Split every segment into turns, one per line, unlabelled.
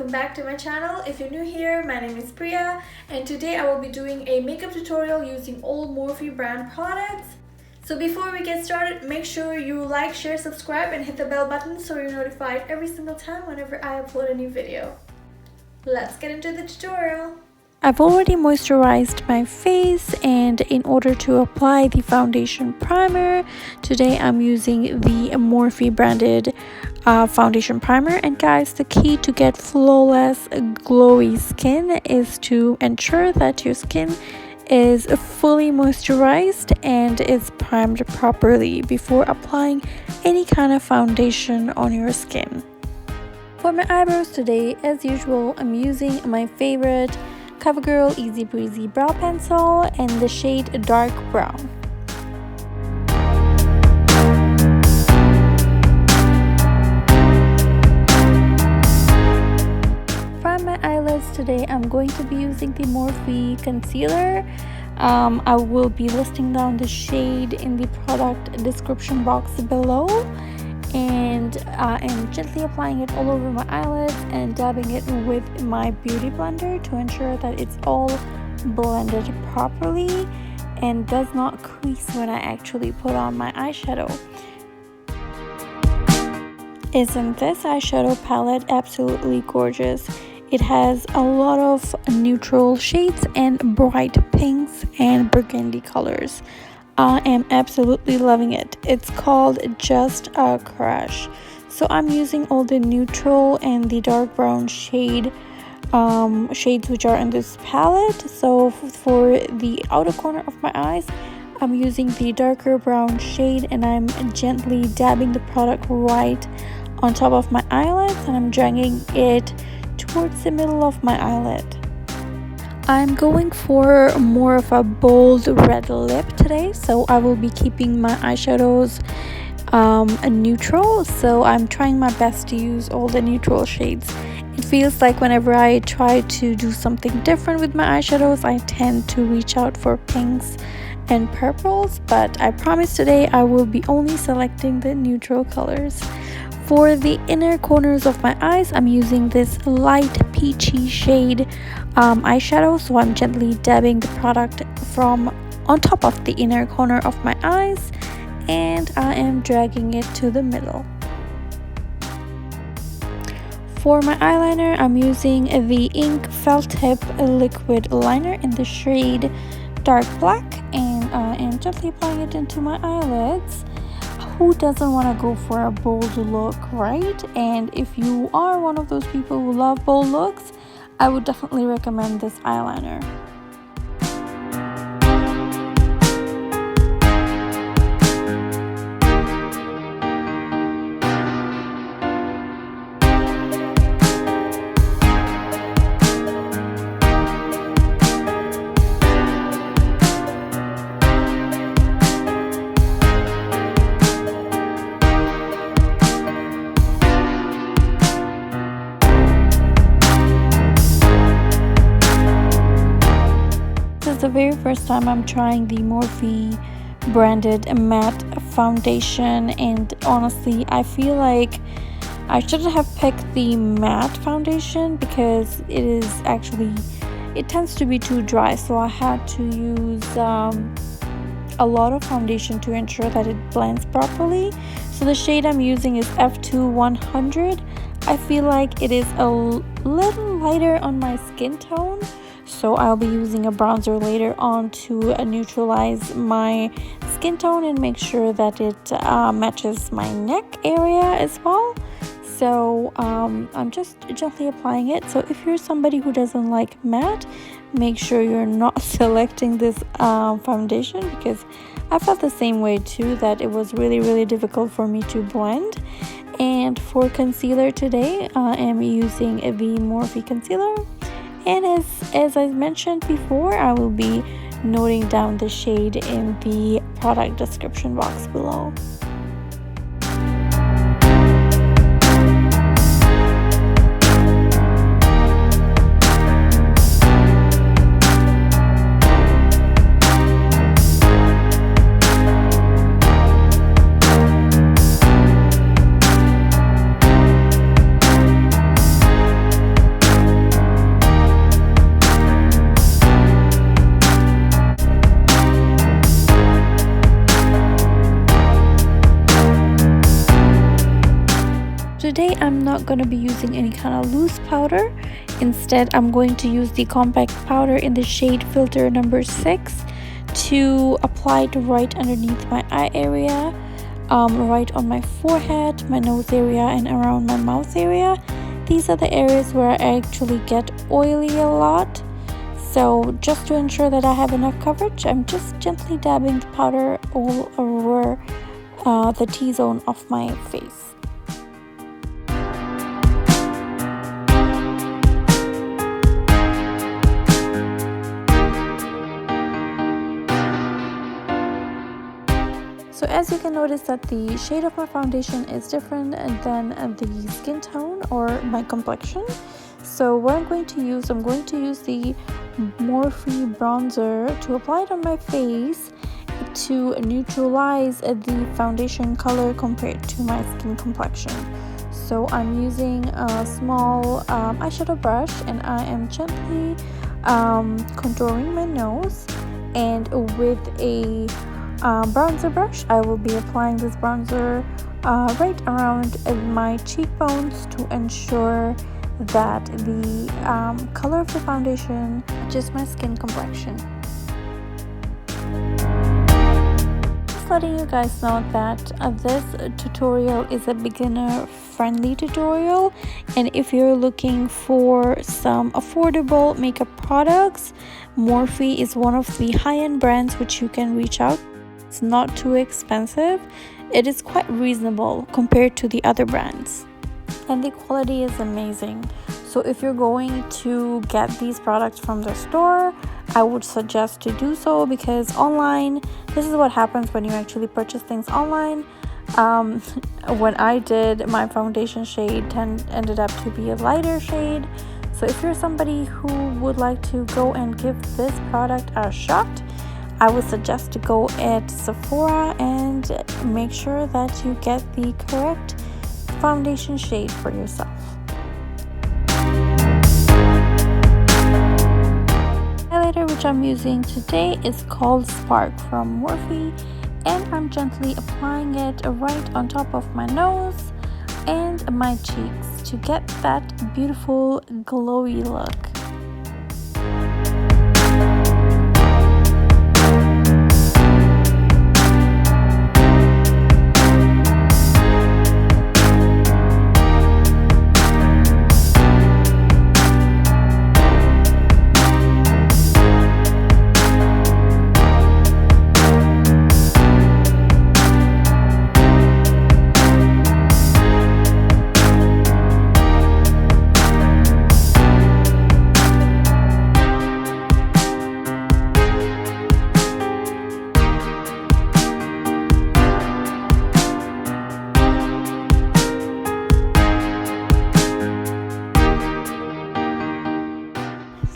welcome back to my channel. If you're new here, my name is Priya and today I will be doing a makeup tutorial using all Morphe brand products. So before we get started, make sure you like, share, subscribe and hit the bell button so you're notified every single time whenever I upload a new video. Let's get into the tutorial. I've already moisturized my face, and in order to apply the foundation primer, today I'm using the Morphe branded foundation primer. And guys, the key to get flawless glowy skin is to ensure that your skin is fully moisturized and is primed properly before applying any kind of foundation on your skin. For my eyebrows today, as usual, I'm using my favorite CoverGirl Easy Breezy Brow Pencil in the shade Dark Brown. For my eyelids today, I'm going to be using the Morphe concealer. I will be listing down the shade in the product description box below. And I am gently applying it all over my eyelids and dabbing it with my beauty blender to ensure that it's all blended properly and does not crease when I actually put on my eyeshadow. Isn't this eyeshadow palette absolutely gorgeous? It has a lot of neutral shades and bright pinks and burgundy colors. I am absolutely loving it. It's called Just a Crush. So I'm using all the neutral and the dark brown shades which are in this palette. So for the outer corner of my eyes, I'm using the darker brown shade and I'm gently dabbing the product right on top of my eyelids, and I'm dragging it towards the middle of my eyelid. I'm going for more of a bold red lip today, so I will be keeping my eyeshadows neutral. So I'm trying my best to use all the neutral shades. It feels like whenever I try to do something different with my eyeshadows, I tend to reach out for pinks and purples, but I promise today I will be only selecting the neutral colors. For the inner corners of my eyes, I'm using this light peachy shade eyeshadow. So I'm gently dabbing the product from on top of the inner corner of my eyes, and I am dragging it to the middle. For my eyeliner, I'm using the Ink Felt Tip Liquid Liner in the shade Dark Black, and I am gently applying it into my eyelids. Who doesn't want to go for a bold look, right? And if you are one of those people who love bold looks, I would definitely recommend this eyeliner. The very first time I'm trying the Morphe branded matte foundation, and honestly I feel like I shouldn't have picked the matte foundation because it tends to be too dry, so I had to use a lot of foundation to ensure that it blends properly. So the shade I'm using is F2 100. I feel like it is a little lighter on my skin tone, so I'll be using a bronzer later on to neutralize my skin tone and make sure that it matches my neck area as well. So I'm just gently applying it. So if you're somebody who doesn't like matte, make sure you're not selecting this foundation, because I felt the same way too, that it was really difficult for me to blend. And for concealer today, I am using the Morphe concealer. And as I mentioned before, I will be noting down the shade in the product description box below. not going to be using any kind of loose powder. Instead, I'm going to use the compact powder in the shade Filter number 6 to apply it right underneath my eye area, right on my forehead, my nose area, and around my mouth area. These are the areas where I actually get oily a lot. So just to ensure that I have enough coverage, I'm just gently dabbing the powder all over the T-zone of my face. So as you can notice that the shade of my foundation is different than the skin tone or my complexion. So what I'm going to use the Morphe bronzer to apply it on my face to neutralize the foundation color compared to my skin complexion. So I'm using a small eyeshadow brush, and I am gently contouring my nose, and with a bronzer brush I will be applying this bronzer right around my cheekbones to ensure that the color of the foundation matches my skin complexion. Just letting you guys know that this tutorial is a beginner friendly tutorial, and if you're looking for some affordable makeup products, Morphe is one of the high-end brands which you can reach out. It's not too expensive. It is quite reasonable compared to the other brands, and the quality is amazing. So if you're going to get these products from the store, I would suggest to do so, because online, this is what happens when you actually purchase things online. When I did, my foundation shade ended up to be a lighter shade. So if you're somebody who would like to go and give this product a shot, I would suggest to go at Sephora and make sure that you get the correct foundation shade for yourself. Highlighter which I'm using today is called Spark from Morphe, and I'm gently applying it right on top of my nose and my cheeks to get that beautiful glowy look.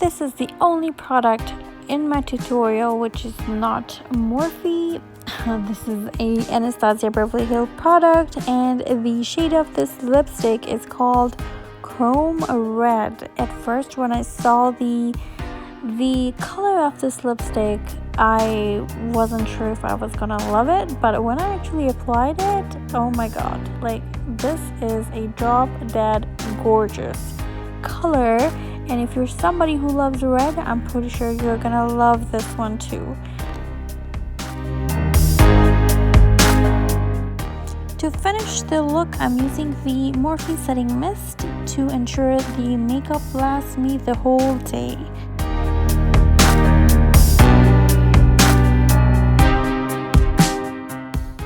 This is the only product in my tutorial which is not Morphe. This is a Anastasia Beverly Hills product, and the shade of this lipstick is called Chrome Red. At first, when I saw the color of this lipstick, I wasn't sure if I was gonna love it, but when I actually applied it, oh my god, like, this is a drop dead gorgeous color. And if you're somebody who loves red, I'm pretty sure you're gonna love this one too. To finish the look, I'm using the Morphe Setting Mist to ensure the makeup lasts me the whole day.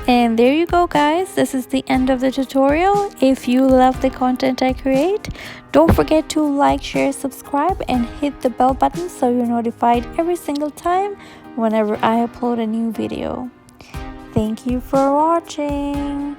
And there you go, guys. This is the end of the tutorial. If you love the content I create, don't forget to like, share, subscribe, and hit the bell button so you're notified every single time whenever I upload a new video. Thank you for watching.